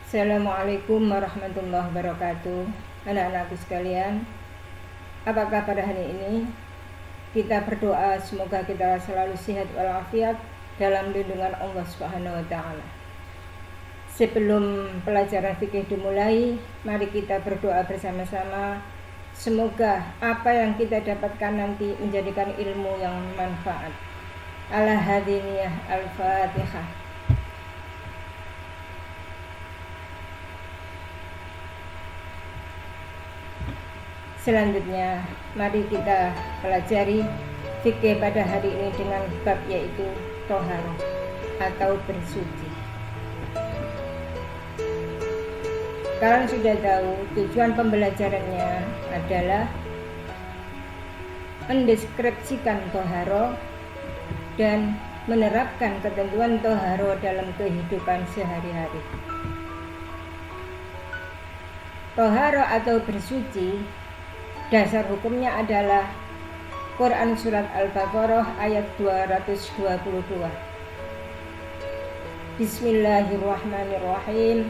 Assalamualaikum warahmatullahi wabarakatuh. Anak-anakku sekalian, apa kabar hari ini? Kita berdoa semoga kita selalu sehat walafiat dalam lindungan Allah Subhanahu wa taala. Sebelum pelajaran fikih dimulai, mari kita berdoa bersama-sama. Semoga apa yang kita dapatkan nanti menjadikan ilmu yang bermanfaat. Al-Hadiniyah Al-Fatihah. Selanjutnya, mari kita pelajari fikih pada hari ini dengan bab yaitu toharoh atau bersuci. Kalian sudah tahu tujuan pembelajarannya adalah mendeskripsikan toharoh dan menerapkan ketentuan toharoh dalam kehidupan sehari-hari. Toharoh atau bersuci dasar hukumnya adalah Quran Surat Al-Baqarah ayat 222. Bismillahirrahmanirrahim.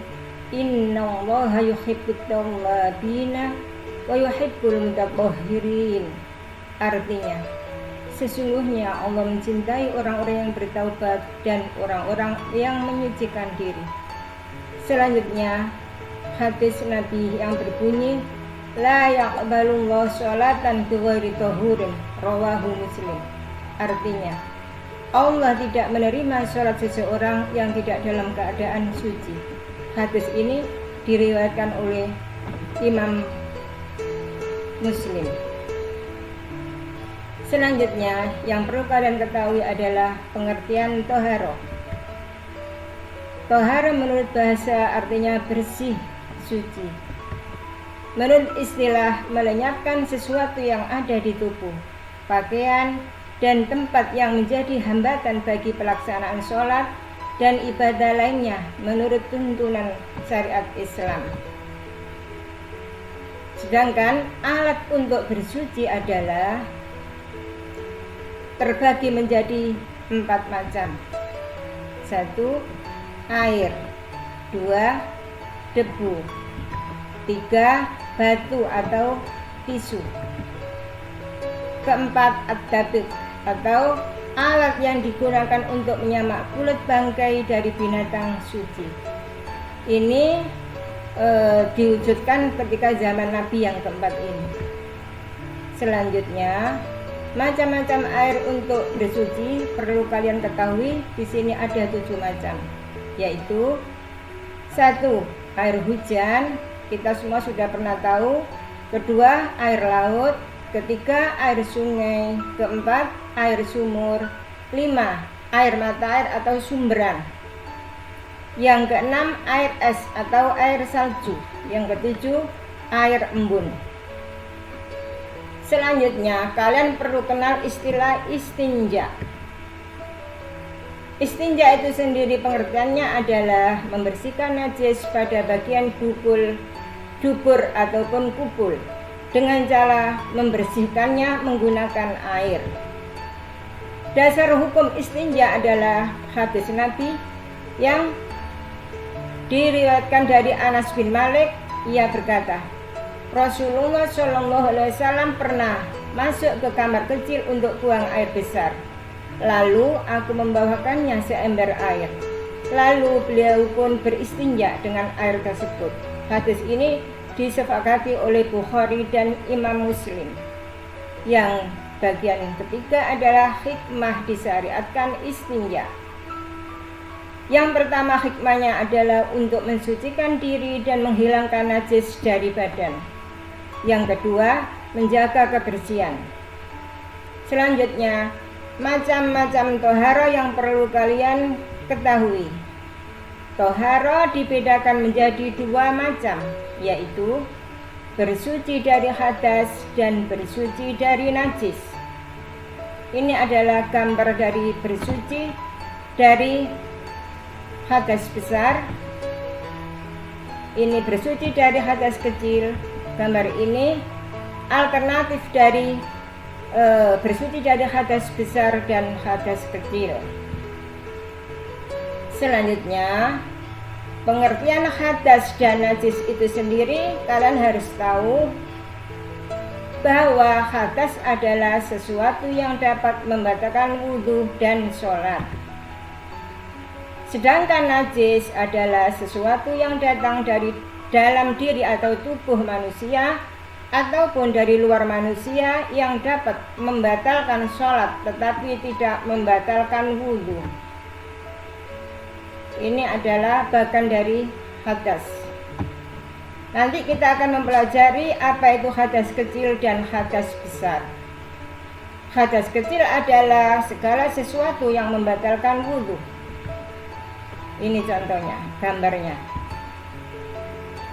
Innallaha yuhibbut tawwabina wa yuhibbul mutatahhirin. Artinya, sesungguhnya Allah mencintai orang-orang yang bertaubat dan orang-orang yang menyucikan diri. Selanjutnya, hadis Nabi yang berbunyi, la yaqbalullahu sholatan bighairi tahurin, rawahu Muslim. Artinya, Allah tidak menerima sholat seseorang yang tidak dalam keadaan suci. Hadis ini diriwayatkan oleh Imam Muslim. Selanjutnya, yang perlu kalian ketahui adalah pengertian toharoh. Toharoh menurut bahasa artinya bersih, suci. Menurut istilah, melenyapkan sesuatu yang ada di tubuh, pakaian, dan tempat yang menjadi hambatan bagi pelaksanaan sholat dan ibadah lainnya menurut tuntunan syariat Islam. Sedangkan alat untuk bersuci adalah terbagi menjadi 4 macam. 1. Air. 2. Debu. 3. Batu atau tisu. 4. Ad-dabiq atau alat yang digunakan untuk menyamak kulit bangkai dari binatang suci. Ini diwujudkan ketika zaman Nabi yang keempat ini. Selanjutnya, macam-macam air untuk bersuci perlu kalian ketahui. Di sini ada 7 macam, yaitu 1. Air hujan, kita semua sudah pernah tahu. 2. Air laut. 3. Air sungai. 4. Air sumur. 5. Air mata air atau sumberan. Yang 6. Air es atau air salju. Yang 7. Air embun. Selanjutnya, kalian perlu kenal istilah istinja. Istinja itu sendiri pengertiannya adalah membersihkan najis pada bagian dubur ataupun kubul dengan cara membersihkannya menggunakan air. Dasar hukum istinja adalah hadis Nabi yang diriwayatkan dari Anas bin Malik. Ia berkata, Rasulullah SAW pernah masuk ke kamar kecil untuk buang air besar. Lalu aku membawakannya seember air. Lalu beliau pun beristinja dengan air tersebut. Hadis ini disepakati oleh Bukhari dan Imam Muslim. Yang bagian ketiga adalah hikmah disyariatkan istinja. Yang pertama, hikmahnya adalah untuk mensucikan diri dan menghilangkan najis dari badan. Yang kedua, menjaga kebersihan. Selanjutnya, macam-macam toharoh yang perlu kalian ketahui. Toharoh dibedakan menjadi 2 macam, yaitu bersuci dari hadas dan bersuci dari najis. Ini adalah gambar dari bersuci dari hadas besar. Ini bersuci dari hadas kecil. Gambar ini alternatif dari bersuci dari hadas besar dan hadas kecil. Selanjutnya, pengertian hadas dan najis itu sendiri, kalian harus tahu bahwa hadas adalah sesuatu yang dapat membatalkan wudhu dan sholat. Sedangkan najis adalah sesuatu yang datang dari dalam diri atau tubuh manusia ataupun dari luar manusia yang dapat membatalkan sholat tetapi tidak membatalkan wudhu. Ini adalah bagian dari hadas. Nanti kita akan mempelajari apa itu hadas kecil dan hadas besar. Hadas kecil adalah segala sesuatu yang membatalkan wudhu. Ini contohnya, gambarnya.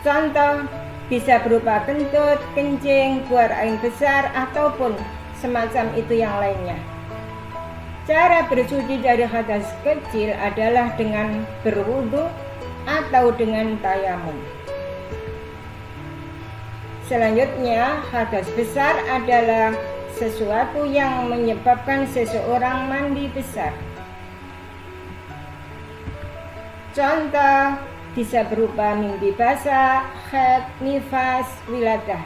Contoh bisa berupa kentut, kencing, buang air besar, ataupun semacam itu yang lainnya. Cara bersuci dari hadas kecil adalah dengan berwudu atau dengan tayamum. Selanjutnya, hadas besar adalah sesuatu yang menyebabkan seseorang mandi besar. Contoh bisa berupa mimpi basah, haid, nifas, wiladah.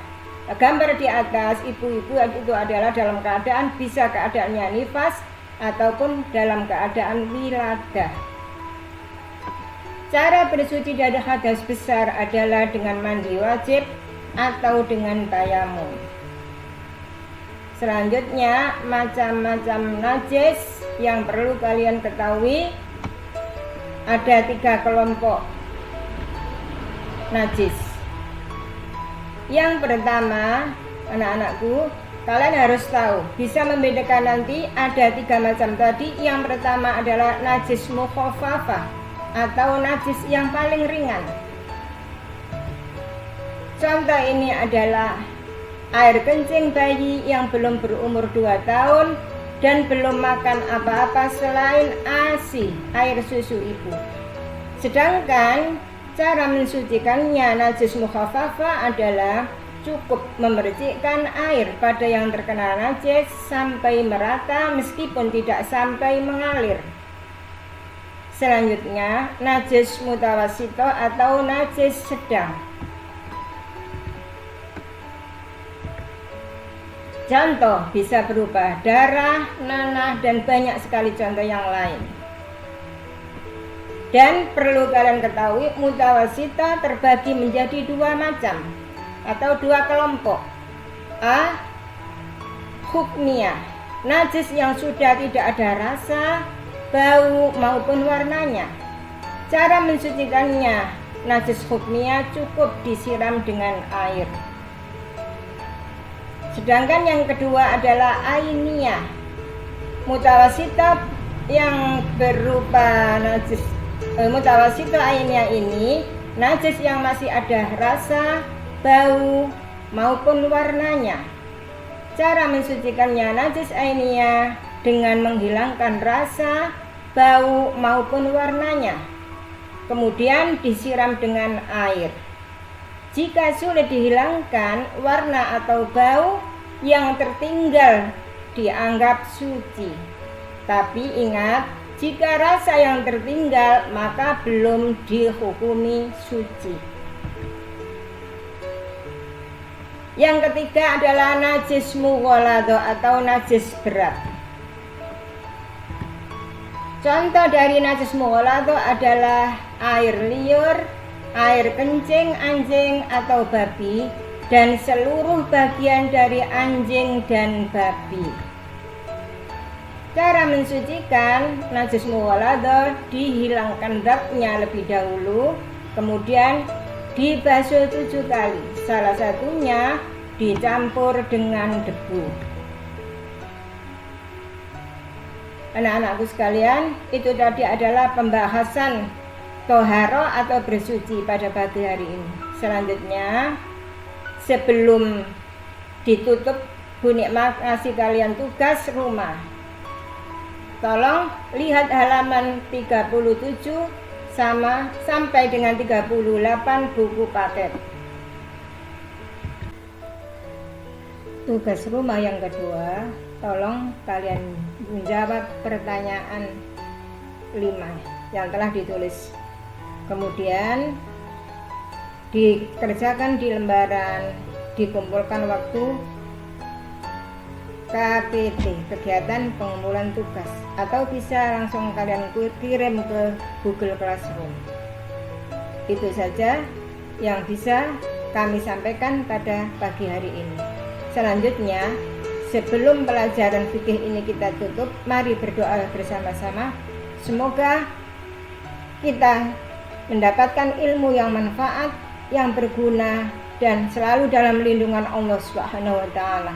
Gambar di atas ibu-ibu itu adalah dalam keadaan bisa keadaannya nifas ataupun dalam keadaan wiladah. Cara bersuci dari hadas besar adalah dengan mandi wajib atau dengan tayamum. Selanjutnya, macam-macam najis yang perlu kalian ketahui. Ada 3 kelompok najis. Yang pertama, anak-anakku, kalian harus tahu, bisa membedakan nanti ada 3 macam tadi. Yang pertama adalah najis mukhafafah atau najis yang paling ringan. Contoh ini adalah air kencing bayi yang belum berumur 2 tahun dan belum makan apa-apa selain ASI, air susu ibu. Sedangkan cara mensucikannya najis mukhafafah adalah cukup memercikkan air pada yang terkena najis sampai merata meskipun tidak sampai mengalir. Selanjutnya, najis mutawasito atau najis sedang. Contoh bisa berupa darah, nanah, dan banyak sekali contoh yang lain. Dan perlu kalian ketahui, mutawasito terbagi menjadi 2 macam atau 2 kelompok. A. Hukmiyah, najis yang sudah tidak ada rasa, bau maupun warnanya. Cara mensucikannya, najis hukmiyah cukup disiram dengan air. Sedangkan yang kedua adalah ainiyah, mutawasito yang berupa najis mutawasito ainiyah ini najis yang masih ada rasa, bau maupun warnanya. Cara mensucikannya najis ainiyah dengan menghilangkan rasa, bau maupun warnanya, kemudian disiram dengan air. Jika sulit dihilangkan warna atau bau, yang tertinggal dianggap suci. Tapi ingat, jika rasa yang tertinggal maka belum dihukumi suci. Yang ketiga adalah najis mughalladho atau najis berat. Contoh dari najis mughalladho adalah air liur, air kencing anjing atau babi, dan seluruh bagian dari anjing dan babi. Cara mensucikan najis mughalladho, dihilangkan zatnya lebih dahulu, kemudian dibasuh 7 kali. Salah satunya dicampur dengan debu. Anak-anakku sekalian, itu tadi adalah pembahasan toharo atau bersuci pada pagi hari ini. Selanjutnya, sebelum ditutup, Bu Nikma kasih kalian tugas rumah. Tolong lihat halaman 37 sampai dengan 38 buku paket. Tugas rumah yang kedua, tolong kalian menjawab pertanyaan 5 yang telah ditulis. Kemudian dikerjakan di lembaran, dikumpulkan waktu KPT, kegiatan pengumpulan tugas, atau bisa langsung kalian kirim ke Google Classroom. Itu saja yang bisa kami sampaikan pada pagi hari ini. Selanjutnya, sebelum pelajaran fikih ini kita tutup, mari berdoa bersama-sama. Semoga kita mendapatkan ilmu yang manfaat, yang berguna, dan selalu dalam lindungan Allah Subhanahu wa Ta'ala.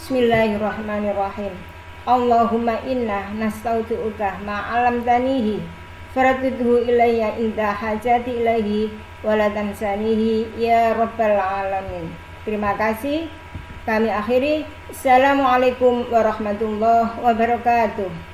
Bismillahirrahmanirrahim. Allahumma inna nastaudi'uka ma'alam tanihi faratidhu ilayya inda hajati ilaihi waladansanihi ya rabbal alamin. Terima kasih. Kami akhiri. Assalamualaikum warahmatullahi wabarakatuh.